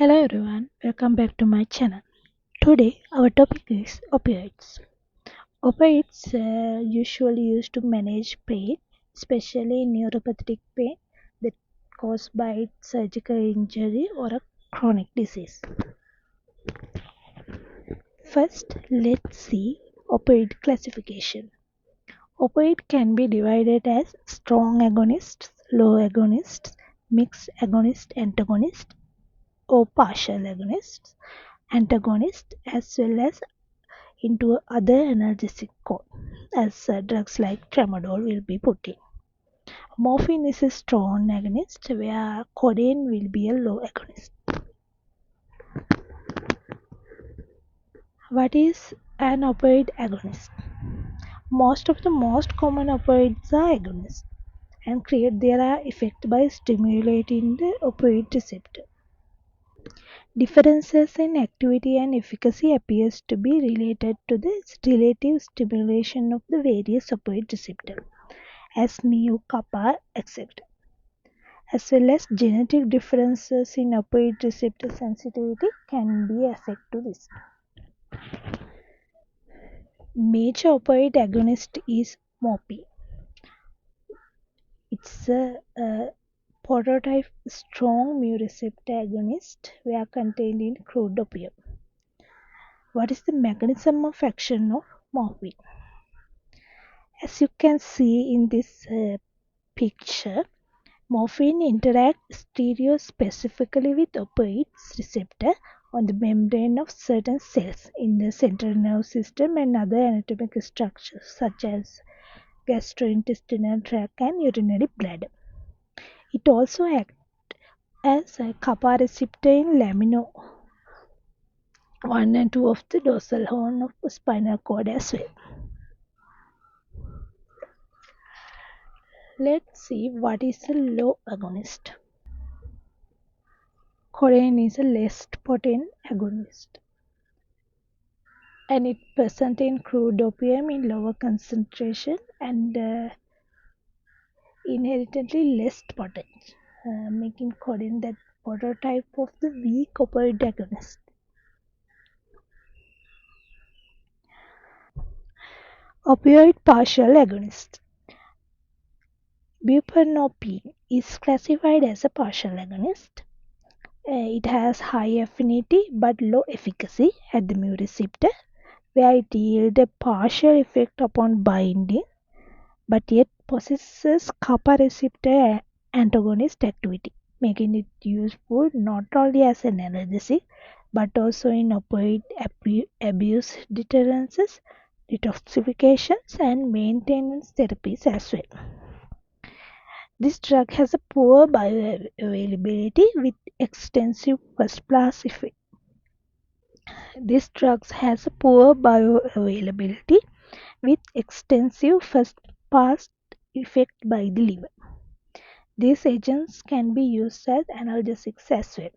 Hello everyone, welcome back to my channel. Today our topic is opioids. Opioids usually used to manage pain, especially neuropathic pain that caused by surgical injury or a chronic disease. First, let's see opioid classification. Opioid can be divided as strong agonists, low agonists, mixed agonist antagonist, or partial agonists, antagonist, as well as into other analgesic code, as drugs like tramadol will be put in. Morphine is a strong agonist, where codeine will be a low agonist. What is an opioid agonist? Most of the most common opioids are agonists and create their effect by stimulating the opioid receptor. Differences in activity and efficacy appears to be related to the relative stimulation of the various opioid receptors, as mu, kappa, etc., as well as genetic differences in opioid receptor sensitivity can be affect to this. Major opioid agonist is morphine. It's a prototype strong mu receptor agonist where contained in crude opium. What is the mechanism of action of morphine? As you can see in this picture, morphine interacts stereospecifically with opioids receptor on the membrane of certain cells in the central nervous system and other anatomic structures such as gastrointestinal tract and urinary bladder. It also acts as a kappa receptor in lamina 1 and 2 of the dorsal horn of the spinal cord as well. Let's see what is a low agonist. Codeine is a less potent agonist, and it present in crude opium in lower concentration and inherently less potent, making codeine that prototype of the weak opioid agonist. Opioid partial agonist. Buprenorphine is classified as a partial agonist. It has high affinity but low efficacy at the mu receptor, where it yields a partial effect upon binding, but yet possesses kappa receptor antagonist activity, making it useful not only as an analgesic but also in opioid abuse deterrences, detoxifications, and maintenance therapies as well. This drug has a poor bioavailability with extensive first-pass effect. This drug has a poor bioavailability with extensive first-pass effect by the liver. These agents can be used as analgesics as well.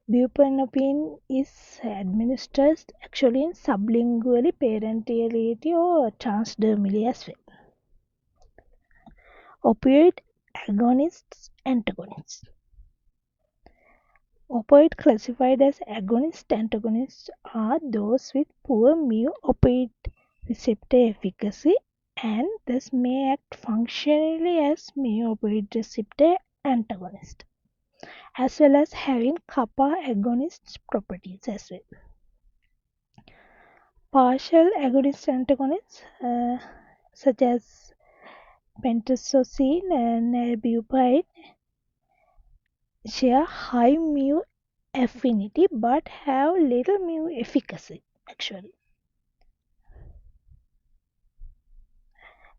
Buprenorphine is administered actually in sublingually, parenterally, or transdermally as well. Opioid agonists, antagonists. Opioid classified as agonist-antagonists are those with poor mu-opioid receptor efficacy and thus may act functionally as mu-opioid receptor antagonist, as well as having kappa agonist properties as well. Partial agonist-antagonists such as pentazocine and nalbuphine share high mu affinity but have little mu efficacy actually.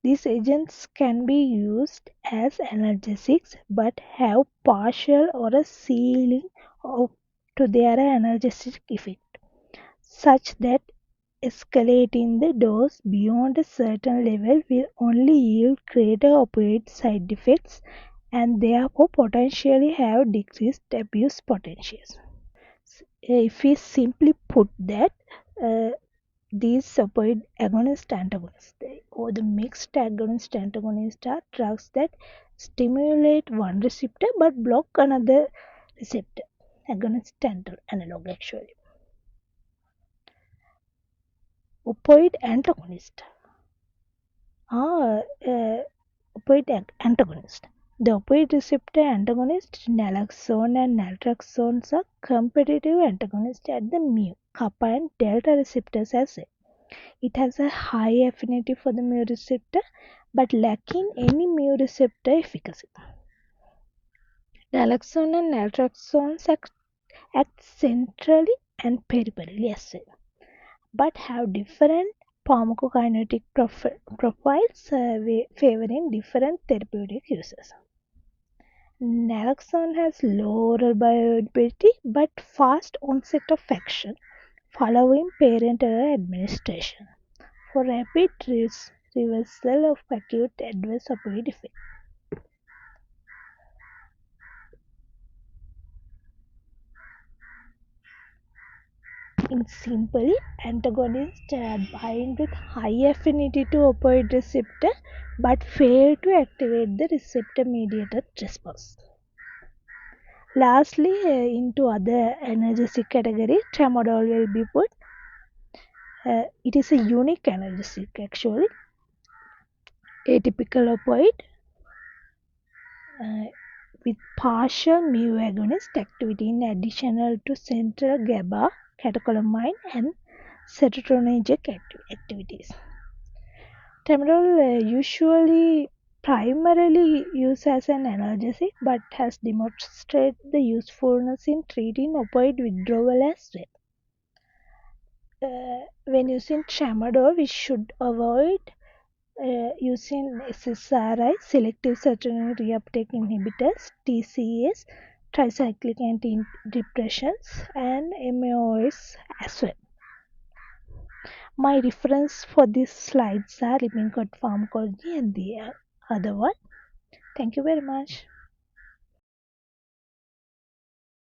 These agents can be used as analgesics but have partial or a ceiling to their analgesic effect, such that escalating the dose beyond a certain level will only yield greater opioid side effects and therefore potentially have decreased abuse potentials. If we simply put that, These opioid agonist antagonists or the mixed agonist antagonists are drugs that stimulate one receptor but block another receptor. Agonist analog actually. Opioid antagonist are antagonist. The opioid receptor antagonist naloxone and naltrexone are competitive antagonists at the mu, kappa, and delta receptors as well. It has a high affinity for the mu receptor but lacking any mu receptor efficacy. Naloxone and naltrexone act centrally and peripherally as well, but have different pharmacokinetic profiles favoring different therapeutic uses. Naloxone has lower bioavailability but fast onset of action following parenteral administration for rapid reversal of acute adverse opioid effects. In simply, antagonists bind with high affinity to opioid receptor but fail to activate the receptor mediated response. Lastly, into other analgesic category, tramadol will be put. It is a unique analgesic actually, atypical opioid uh, with partial mu agonist activity in additional to central GABA, catecholamine, and serotonergic activities. Tramadol usually primarily used as an analgesic but has demonstrated the usefulness in treating opioid withdrawal as well. When using tramadol, we should avoid using SSRI, selective serotonin reuptake inhibitors, TCS, tricyclic antidepressants, and MAOs as well. My reference for these slides are Lippincott Pharmacology and the other one. Thank you very much.